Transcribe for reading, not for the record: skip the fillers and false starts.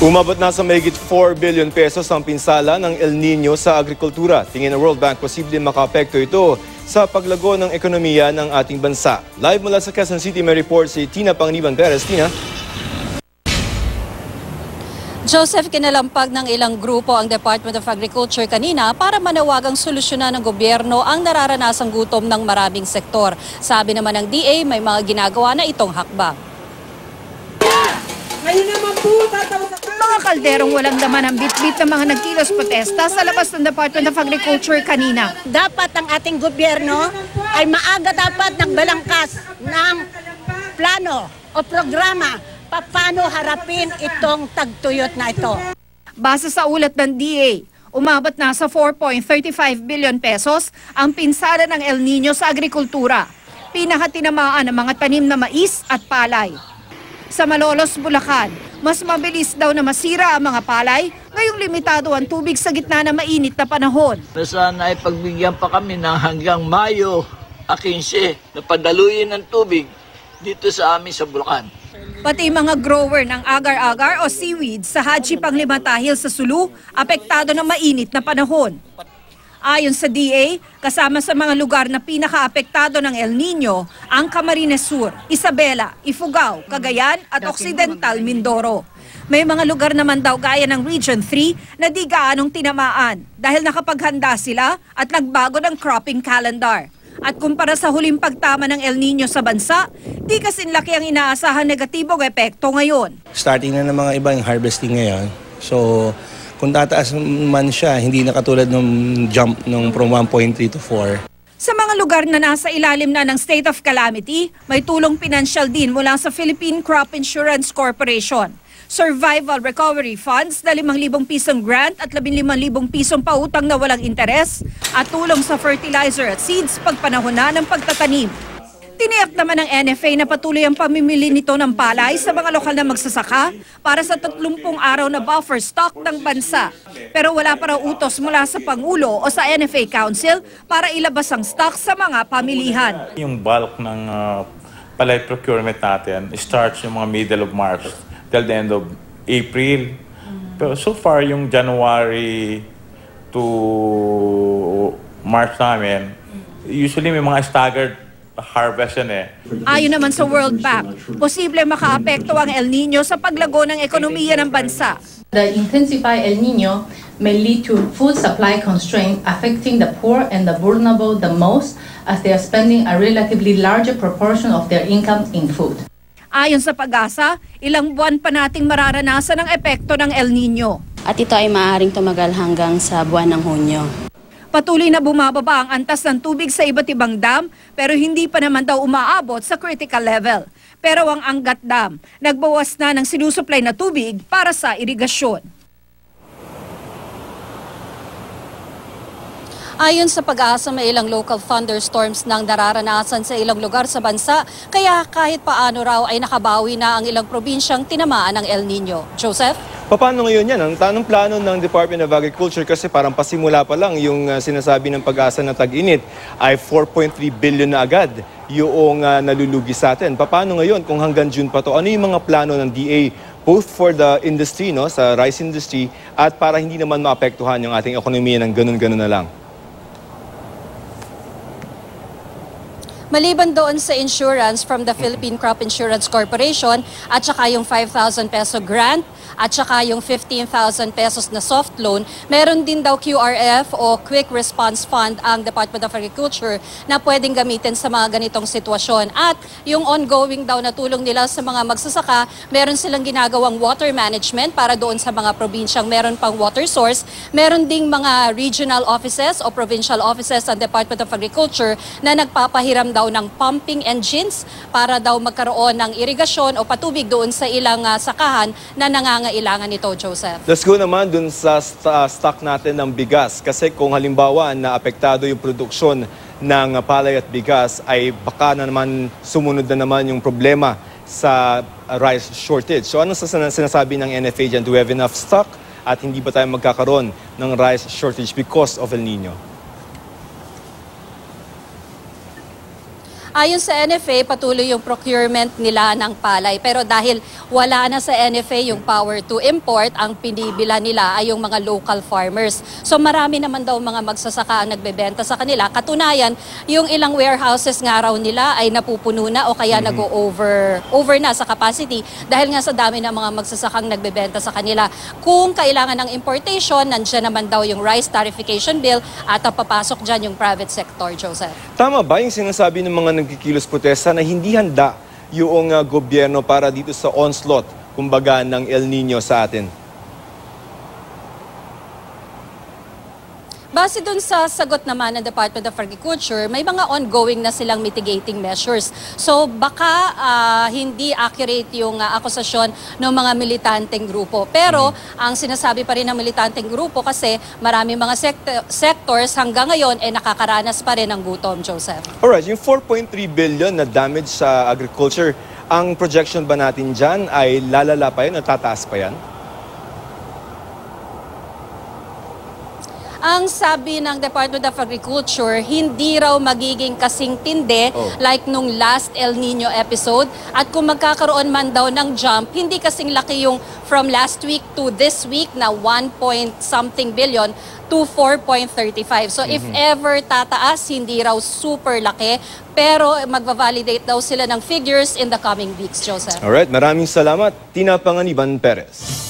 Umabot na sa mahigit 4 billion pesos ang pinsala ng El Nino sa agrikultura. Tingin ng World Bank, posibleng makaapekto ito sa paglago ng ekonomiya ng ating bansa. Live mula sa Quezon City, may report si Tina Panganiban Perez. Tina? Joseph, kinalampag ng ilang grupo ang Department of Agriculture kanina para manawagang solusyonan ng gobyerno ang nararanasang gutom ng maraming sektor. Sabi naman ng DA, may mga ginagawa na itong hakbang. Ngayon naman po, mga kalderong walang laman ang bit-bit ng mga nagkilos protesta sa labas ng Department of Agriculture kanina. Dapat ang ating gobyerno ay maaga dapat nagbalangkas ng plano o programa paano harapin itong tagtuyot na ito. Base sa ulat ng DA, umabot na sa 4.35 billion pesos ang pinsala ng El Nino sa agrikultura. Pinakatinamaan ang mga tanim na mais at palay. Sa Malolos, Bulacan, mas mabilis daw na masira ang mga palay ngayong limitado ang tubig sa gitna ng mainit na panahon. Sana ay pagbigyan pa kami ng hanggang Mayo 15 na padaluyin ng tubig dito sa amin sa Bulacan. Pati mga grower ng agar-agar o seaweed sa Haji Panglimatahil sa Sulu, apektado ng mainit na panahon. Ayon sa DA, kasama sa mga lugar na pinaka-apektado ng El Nino, ang Camarines Sur, Isabela, Ifugao, Cagayan at Occidental Mindoro. May mga lugar naman daw gaya ng Region 3 na di gaanong tinamaan dahil nakapaghanda sila at nagbago ng cropping calendar. At kumpara sa huling pagtama ng El Nino sa bansa, di kasing laki ang inaasahang negatibong epekto ngayon. Starting na ng mga ibang harvesting ngayon. So, kung tataas man siya, hindi na katulad ng jump from 1.3 to 4. Sa mga lugar na nasa ilalim na ng state of calamity, may tulong pinansyal din mula sa Philippine Crop Insurance Corporation. Survival Recovery Funds na 5,000 pisong grant at 15,000 pisong pautang na walang interes at tulong sa fertilizer at seeds pagpanahon na ng pagtatanim. Tiniyak naman ng NFA na patuloy ang pamimili nito ng palay sa mga lokal na magsasaka para sa 30 araw na buffer stock ng bansa. Pero wala pa raw utos mula sa Pangulo o sa NFA Council para ilabas ang stock sa mga pamilihan. Yung bulk ng palay procurement natin starts yung mga middle of March till the end of April. Pero so far yung January to March namin, usually may mga staggered harvest yan eh. Ayon naman sa World Bank, posible makaapekto ang El Nino sa paglago ng ekonomiya ng bansa. The intensified El Nino may lead to food supply constraint affecting the poor and the vulnerable the most as they are spending a relatively larger proportion of their income in food. Ayon sa Pag-asa, ilang buwan pa nating mararanasan ang epekto ng El Nino. At ito ay maaaring tumagal hanggang sa buwan ng Hunyo. Patuloy na bumababa ang antas ng tubig sa iba't ibang dam pero hindi pa naman daw umaabot sa critical level. Pero ang Angat Dam, nagbawas na ng sinusupply na tubig para sa irigasyon. Ayon sa Pag-asa, may ilang local thunderstorms nang nararanasan sa ilang lugar sa bansa, kaya kahit paano raw ay nakabawi na ang ilang probinsyang tinamaan ng El Nino. Joseph? Paano ngayon yan? Ang tanong plano ng Department of Agriculture kasi parang pasimula pa lang yung sinasabi ng Pag-asa na tag-init ay 4.3 billion na agad yung nalulugi sa atin. Paano ngayon kung hanggang June pa to? Ano yung mga plano ng DA both for the industry, no, sa rice industry at para hindi naman maapektuhan yung ating ekonomiya ng ganun-ganun na lang? Maliban doon sa insurance from the Philippine Crop Insurance Corporation at saka yung 5,000 peso grant at saka yung 15,000 pesos na soft loan, meron din daw QRF o Quick Response Fund ang Department of Agriculture na pwedeng gamitin sa mga ganitong sitwasyon. At yung ongoing daw na tulong nila sa mga magsasaka, meron silang ginagawang water management para doon sa mga probinsyang meron pang water source. Meron ding mga regional offices o provincial offices ang Department of Agriculture na nagpapahiram daw ng pumping engines para daw magkaroon ng irigasyon o patubig doon sa ilang sakahan na nangangailangan nito, Joseph. Let's go naman dun sa stock natin ng bigas. Kasi kung halimbawa na apektado yung produksyon ng palay at bigas, ay baka na naman sumunod na naman yung problema sa rice shortage. So ano sa sinasabi ng NFA dyan? Do we have enough stock? At hindi ba tayo magkakaroon ng rice shortage because of El Nino? Ayon sa NFA, patuloy yung procurement nila ng palay. Pero dahil wala na sa NFA yung power to import, ang pinibila nila ay yung mga local farmers. So marami naman daw mga magsasaka ang nagbebenta sa kanila. Katunayan, yung ilang warehouses nga raw nila ay napupuno na o kaya nag-over na sa capacity dahil nga sa dami ng mga magsasakang nagbebenta sa kanila. Kung kailangan ng importation, nandiyan naman daw yung rice tariffication bill at papasok dyan yung private sector, Joseph. Tama ba yung sinasabi ng mga nagkikilos protesta na hindi handa yung gobyerno para dito sa onslaught, kumbaga, ng El Nino sa atin? Base dun sa sagot naman ng Department of Agriculture, may mga ongoing na silang mitigating measures. So baka hindi accurate yung akusasyon ng mga militanteng grupo. Pero ang sinasabi pa rin ng militanteng grupo kasi marami mga sectors hanggang ngayon nakakaranas pa rin ng gutom, Joseph. Alright, yung 4.3 billion na damage sa agriculture, ang projection ba natin dyan ay lalala pa yan o tataas pa yan? Ang sabi ng Department of Agriculture, hindi raw magiging kasing tindi like nung last El Nino episode. At kung magkakaroon man daw ng jump, hindi kasing laki yung from last week to this week na 1-something billion to 4.35. So if ever tataas, hindi raw super laki. Pero magva-validate daw sila ng figures in the coming weeks, Joseph. Alright, maraming salamat. Tina Panganiban Perez.